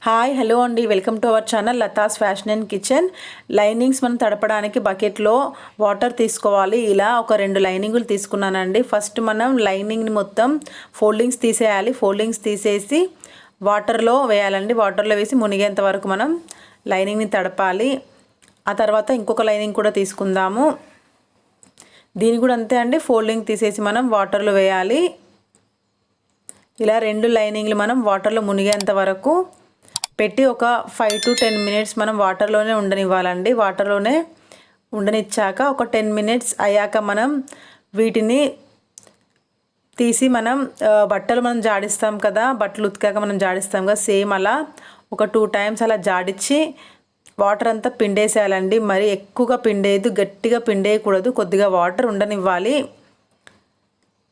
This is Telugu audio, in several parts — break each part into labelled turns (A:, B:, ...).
A: హాయ్ హలో అండి, welcome to our channel Latha's fashion and kitchen. Linings మనం తడపడానికి బకెట్లో వాటర్ తీసుకోవాలి. ఇలా ఒక 2 లైనింగులు తీసుకున్నానండి. ఫస్ట్ మనం లైనింగ్ని మొత్తం ఫోల్డింగ్స్ తీసేయాలి. ఫోల్డింగ్స్ తీసేసి వాటర్లో వేయాలండి. వాటర్లో వేసి మునిగేంత వరకు మనం లైనింగ్ని తడపాలి. ఆ తర్వాత ఇంకొక లైనింగ్ కూడా తీసుకుందాము. దీన్ని కూడా అంతే అండి, ఫోల్డింగ్ తీసేసి మనం వాటర్లో వేయాలి. ఇలా 2 లైనింగ్లు మనం వాటర్లో మునిగేంత వరకు పెట్టి ఒక 5 to 10 మినిట్స్ మనం వాటర్లోనే ఉండనివ్వాలండి. వాటర్లోనే ఉండనిచ్చాక ఒక 10 మినిట్స్ అయ్యాక మనం వీటిని తీసి మనం బట్టలు మనం జాడిస్తాం కదా, బట్టలు ఉతికాక మనం జాడిస్తాం కదా, సేమ్ అలా ఒక 2 టైమ్స్ అలా జాడించి వాటర్ అంతా పిండేసేయాలండి. మరి ఎక్కువగా పిండేయద్దు, గట్టిగా పిండేయకూడదు, కొద్దిగా వాటర్ ఉండనివ్వాలి.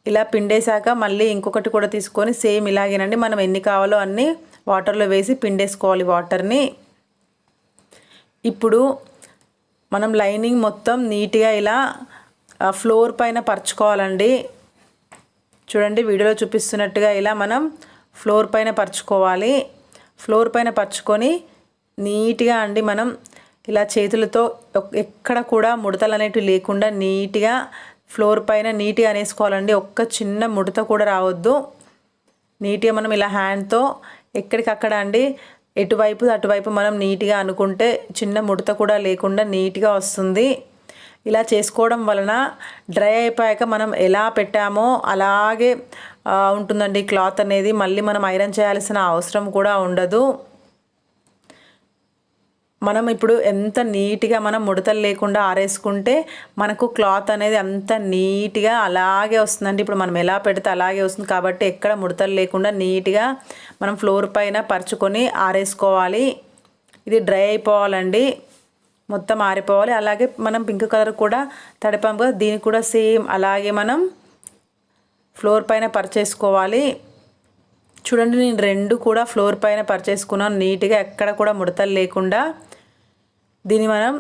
A: ఇలా పిండేశాక మళ్ళీ ఇంకొకటి కూడా తీసుకొని సేమ్ ఇలాగేనండి, మనం ఎన్ని కావాలో అన్నీ వాటర్లో వేసి పిండేసుకోవాలి వాటర్ని. ఇప్పుడు మనం లైనింగ్ మొత్తం నీట్గా ఇలా ఫ్లోర్ పైన పరుచుకోవాలండి. చూడండి, వీడియోలో చూపిస్తున్నట్టుగా ఇలా మనం ఫ్లోర్ పైన పరుచుకోవాలి. ఫ్లోర్ పైన పరుచుకొని నీట్గా అండి మనం ఇలా చేతులతో ఎక్కడ కూడా ముడతలు అనేటివి లేకుండా నీట్గా ఫ్లోర్ పైన నీట్గా అనేసుకోవాలండి. ఒక్క చిన్న ముడత కూడా రావద్దు. నీట్గా మనం ఇలా హ్యాండ్తో ఎక్కడికక్కడ అండి, ఎటువైపు అటువైపు మనం నీట్గా అనుకుంటే చిన్న ముడత కూడా లేకుండా నీట్గా వస్తుంది. ఇలా చేసుకోవడం వలన డ్రై అయిపోయాక మనం ఎలా పెట్టామో అలాగే ఉంటుందండి క్లాత్ అనేది. మళ్ళీ మనం ఐరన్ చేయాల్సిన అవసరం కూడా ఉండదు. మనం ఇప్పుడు ఎంత నీట్గా మనం ముడతలు లేకుండా ఆరేసుకుంటే మనకు క్లాత్ అనేది అంత నీట్గా అలాగే వస్తుందండి. ఇప్పుడు మనం ఎలా పెడితే అలాగే వస్తుంది కాబట్టి ఎక్కడ ముడతలు లేకుండా నీట్గా మనం ఫ్లోర్ పైన పరుచుకొని ఆరేసుకోవాలి. ఇది డ్రై అయిపోవాలండి, మొత్తం ఆరిపోవాలి. అలాగే మనం పింక్ కలర్ కూడా తడిపాం కదా, దీనికి కూడా సేమ్ అలాగే మనం ఫ్లోర్ పైన పరిచేసుకోవాలి. చూడండి, నేను 2 కూడా ఫ్లోర్ పైన పరిచేసుకున్నాను నీట్గా, ఎక్కడ కూడా ముడతలు లేకుండా. దీన్ని మనం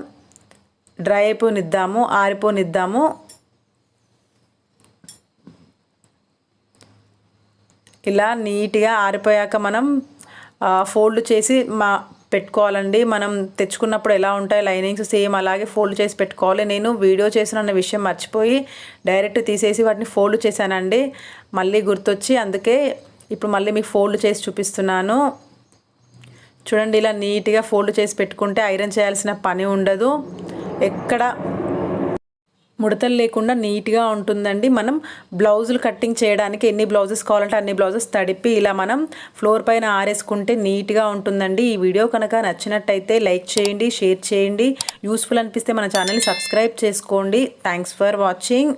A: డ్రై అయిపోనిద్దాము, ఆరిపోనిద్దాము. ఇలా నీట్గా ఆరిపోయాక మనం ఫోల్డ్ చేసి పెట్టుకోవాలండి. మనం తెచ్చుకున్నప్పుడు ఎలా ఉంటాయి లైనింగ్స్ సేమ్ అలాగే ఫోల్డ్ చేసి పెట్టుకోవాలి. నేను వీడియో చేసిన విషయం మర్చిపోయి డైరెక్ట్ తీసేసి వాటిని ఫోల్డ్ చేశానండి. మళ్ళీ గుర్తొచ్చి అందుకే ఇప్పుడు మళ్ళీ మీకు ఫోల్డ్ చేసి చూపిస్తున్నాను. చూడండి, ఇలా నీట్గా ఫోల్డ్ చేసి పెట్టుకుంటే ఐరన్ చేయాల్సిన పని ఉండదు, ఎక్కడ ముడతలు లేకుండా నీట్గా ఉంటుందండి. మనం బ్లౌజులు కటింగ్ చేయడానికి ఎన్ని బ్లౌజెస్ కావాలంటే అన్ని బ్లౌజెస్ తడిపి ఇలా మనం ఫ్లోర్ పైన ఆరేసుకుంటే నీట్గా ఉంటుందండి. ఈ వీడియో కనుక నచ్చినట్టయితే లైక్ చేయండి, షేర్ చేయండి. యూస్ఫుల్ అనిపిస్తే మన ఛానల్ని సబ్స్క్రైబ్ చేసుకోండి. Thanks for watching.